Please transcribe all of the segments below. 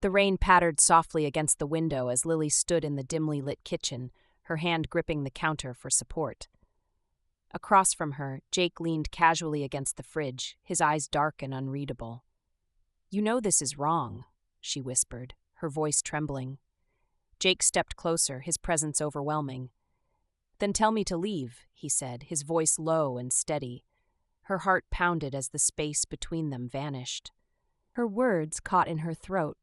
The rain pattered softly against the window as Lily stood in the dimly lit kitchen, her hand gripping the counter for support. Across from her, Jake leaned casually against the fridge, his eyes dark and unreadable. "You know this is wrong," she whispered, her voice trembling. Jake stepped closer, his presence overwhelming. "Then tell me to leave," he said, his voice low and steady. Her heart pounded as the space between them vanished. Her words caught in her throat.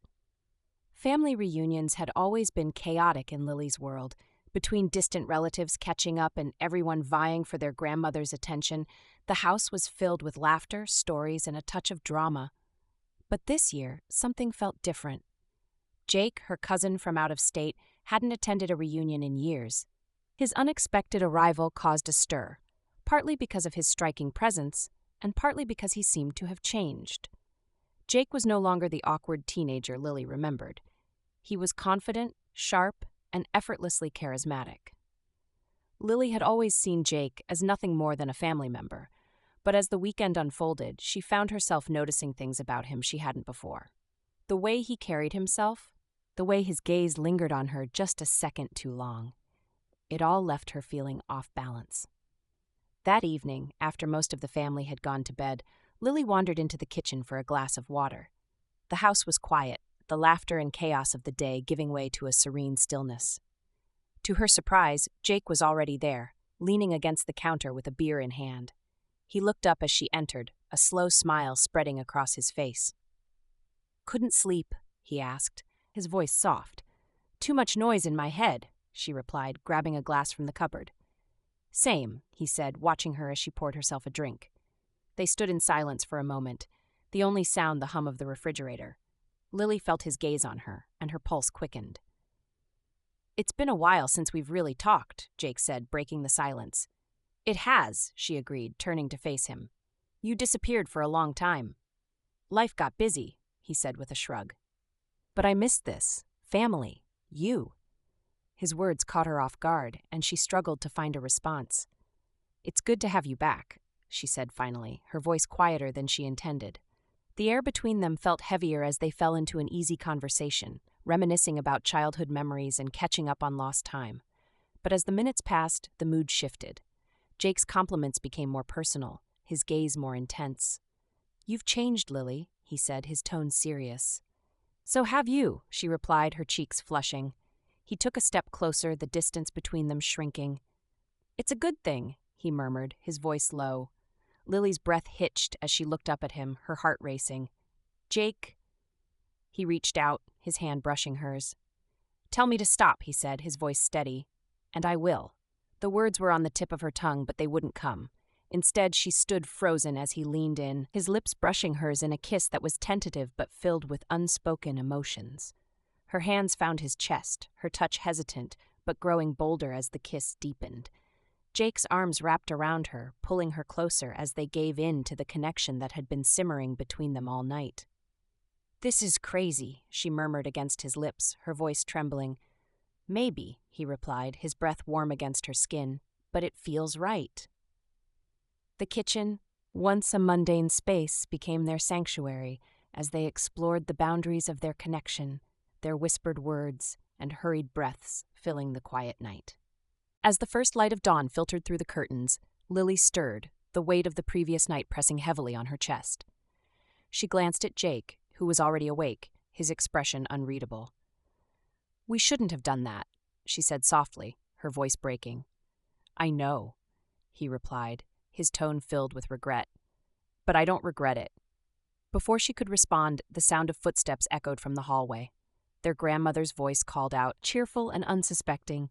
Family reunions had always been chaotic in Lily's world. Between distant relatives catching up and everyone vying for their grandmother's attention, the house was filled with laughter, stories, and a touch of drama. But this year, something felt different. Jake, her cousin from out of state, hadn't attended a reunion in years. His unexpected arrival caused a stir, partly because of his striking presence, and partly because he seemed to have changed. Jake was no longer the awkward teenager Lily remembered. He was confident, sharp, and effortlessly charismatic. Lily had always seen Jake as nothing more than a family member, but as the weekend unfolded, she found herself noticing things about him she hadn't before. The way he carried himself, the way his gaze lingered on her just a second too long. It all left her feeling off balance. That evening, after most of the family had gone to bed, Lily wandered into the kitchen for a glass of water. The house was quiet, the laughter and chaos of the day giving way to a serene stillness. To her surprise, Jake was already there, leaning against the counter with a beer in hand. He looked up as she entered, a slow smile spreading across his face. "Couldn't sleep?" he asked, his voice soft. "Too much noise in my head," she replied, grabbing a glass from the cupboard. "Same," he said, watching her as she poured herself a drink. They stood in silence for a moment, the only sound the hum of the refrigerator. Lily felt his gaze on her, and her pulse quickened. "It's been a while since we've really talked," Jake said, breaking the silence. "It has," she agreed, turning to face him. "You disappeared for a long time." "Life got busy," he said with a shrug. "But I missed this. Family. You." His words caught her off guard, and she struggled to find a response. "It's good to have you back," she said finally, her voice quieter than she intended. The air between them felt heavier as they fell into an easy conversation, reminiscing about childhood memories and catching up on lost time. But as the minutes passed, the mood shifted. Jake's compliments became more personal, his gaze more intense. "You've changed, Lily," he said, his tone serious. "So have you," she replied, her cheeks flushing. He took a step closer, the distance between them shrinking. "It's a good thing," he murmured, his voice low. Lily's breath hitched as she looked up at him, her heart racing. "Jake." He reached out, his hand brushing hers. "Tell me to stop," he said, his voice steady. "And I will." The words were on the tip of her tongue, but they wouldn't come. Instead, she stood frozen as he leaned in, his lips brushing hers in a kiss that was tentative but filled with unspoken emotions. Her hands found his chest, her touch hesitant, but growing bolder as the kiss deepened. Jake's arms wrapped around her, pulling her closer as they gave in to the connection that had been simmering between them all night. "This is crazy," she murmured against his lips, her voice trembling. "Maybe," he replied, his breath warm against her skin, "but it feels right." The kitchen, once a mundane space, became their sanctuary as they explored the boundaries of their connection, their whispered words and hurried breaths filling the quiet night. As the first light of dawn filtered through the curtains, Lily stirred, the weight of the previous night pressing heavily on her chest. She glanced at Jake, who was already awake, his expression unreadable. "We shouldn't have done that," she said softly, her voice breaking. "I know," he replied, his tone filled with regret. "But I don't regret it." Before she could respond, the sound of footsteps echoed from the hallway. Their grandmother's voice called out, cheerful and unsuspecting.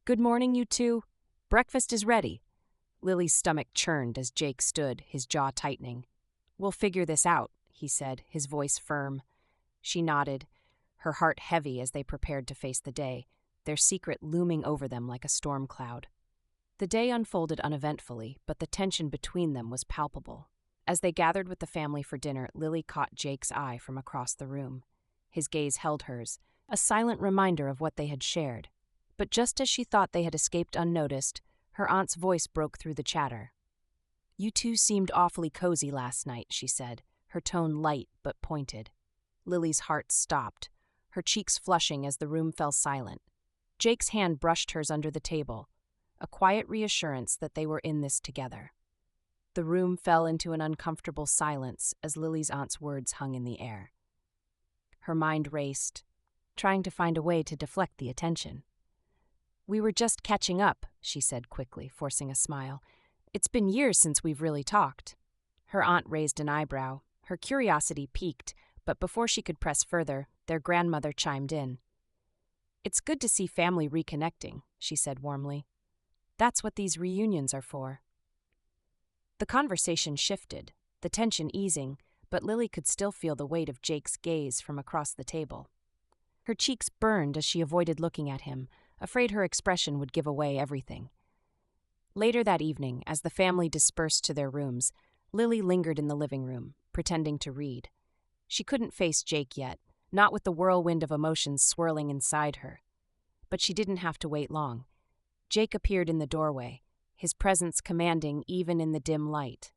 "Good morning, you two. Breakfast is ready." Lily's stomach churned as Jake stood, his jaw tightening. "We'll figure this out," he said, his voice firm. She nodded, her heart heavy as they prepared to face the day, their secret looming over them like a storm cloud. The day unfolded uneventfully, but the tension between them was palpable. As they gathered with the family for dinner, Lily caught Jake's eye from across the room. His gaze held hers, a silent reminder of what they had shared. But just as she thought they had escaped unnoticed, her aunt's voice broke through the chatter. "You two seemed awfully cozy last night," she said, her tone light but pointed. Lily's heart stopped, her cheeks flushing as the room fell silent. Jake's hand brushed hers under the table, a quiet reassurance that they were in this together. The room fell into an uncomfortable silence as Lily's aunt's words hung in the air. Her mind raced, trying to find a way to deflect the attention. "We were just catching up," she said quickly, forcing a smile. "It's been years since we've really talked." Her aunt raised an eyebrow. Her curiosity piqued, but before she could press further, their grandmother chimed in. "It's good to see family reconnecting," she said warmly. "That's what these reunions are for." The conversation shifted, the tension easing, but Lily could still feel the weight of Jake's gaze from across the table. Her cheeks burned as she avoided looking at him, afraid her expression would give away everything. Later that evening, as the family dispersed to their rooms, Lily lingered in the living room, pretending to read. She couldn't face Jake yet, not with the whirlwind of emotions swirling inside her. But she didn't have to wait long. Jake appeared in the doorway, his presence commanding even in the dim light.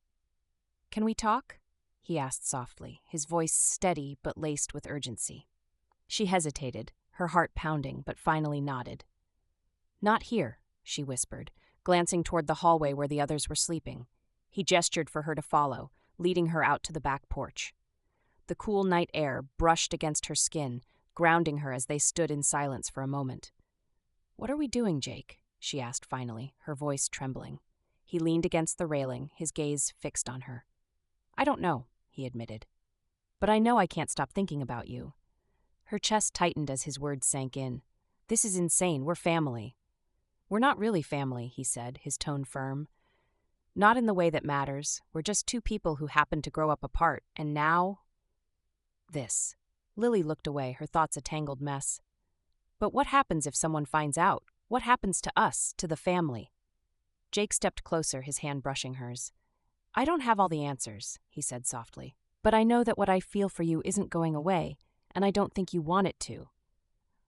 "Can we talk?" he asked softly, his voice steady but laced with urgency. She hesitated, her heart pounding, but finally nodded. "Not here," she whispered, glancing toward the hallway where the others were sleeping. He gestured for her to follow, leading her out to the back porch. The cool night air brushed against her skin, grounding her as they stood in silence for a moment. "What are we doing, Jake?" she asked finally, her voice trembling. He leaned against the railing, his gaze fixed on her. "I don't know," he admitted. "But I know I can't stop thinking about you." Her chest tightened as his words sank in. "This is insane. We're family." "We're not really family," he said, his tone firm. "Not in the way that matters. We're just two people who happened to grow up apart, and now... this." Lily looked away, her thoughts a tangled mess. "But what happens if someone finds out? What happens to us, to the family?" Jake stepped closer, his hand brushing hers. "I don't have all the answers," he said softly. "But I know that what I feel for you isn't going away, and I don't think you want it to."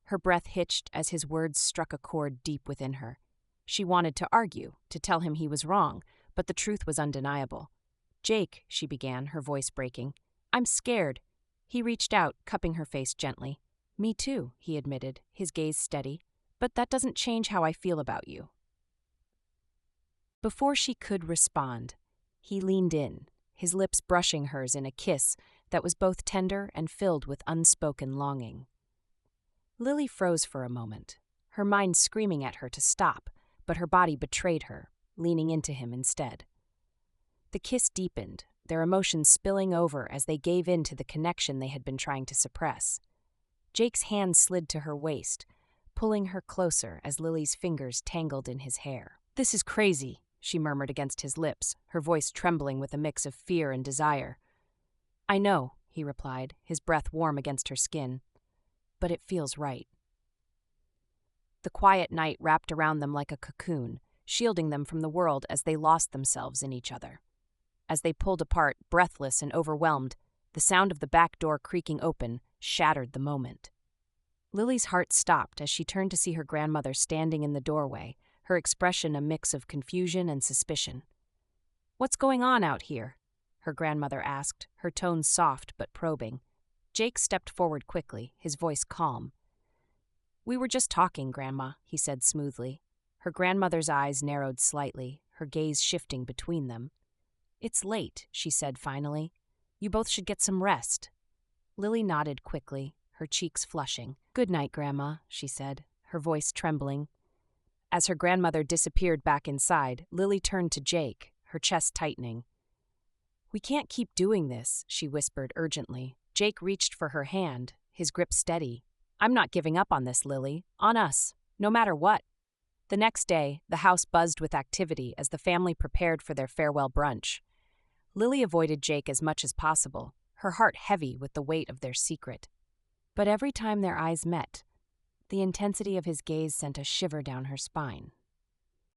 Her breath hitched as his words struck a chord deep within her. She wanted to argue, to tell him he was wrong, but the truth was undeniable. "Jake," she began, her voice breaking, "I'm scared." He reached out, cupping her face gently. "Me too," he admitted, his gaze steady. "But that doesn't change how I feel about you." Before she could respond, he leaned in, his lips brushing hers in a kiss that was both tender and filled with unspoken longing. Lily froze for a moment, her mind screaming at her to stop, but her body betrayed her, leaning into him instead. The kiss deepened, their emotions spilling over as they gave in to the connection they had been trying to suppress. Jake's hand slid to her waist, pulling her closer as Lily's fingers tangled in his hair. "This is crazy," she murmured against his lips, her voice trembling with a mix of fear and desire. "I know," he replied, his breath warm against her skin. "But it feels right." The quiet night wrapped around them like a cocoon, shielding them from the world as they lost themselves in each other. As they pulled apart, breathless and overwhelmed, the sound of the back door creaking open shattered the moment. Lily's heart stopped as she turned to see her grandmother standing in the doorway, her expression a mix of confusion and suspicion. "What's going on out here?" her grandmother asked, her tone soft but probing. Jake stepped forward quickly, his voice calm. "We were just talking, Grandma," he said smoothly. Her grandmother's eyes narrowed slightly, her gaze shifting between them. "It's late," she said finally. "You both should get some rest." Lily nodded quickly, her cheeks flushing. "Good night, Grandma," she said, her voice trembling. As her grandmother disappeared back inside, Lily turned to Jake, her chest tightening. "We can't keep doing this," she whispered urgently. Jake reached for her hand, his grip steady. "I'm not giving up on this, Lily. On us. No matter what." The next day, the house buzzed with activity as the family prepared for their farewell brunch. Lily avoided Jake as much as possible, her heart heavy with the weight of their secret. But every time their eyes met, the intensity of his gaze sent a shiver down her spine.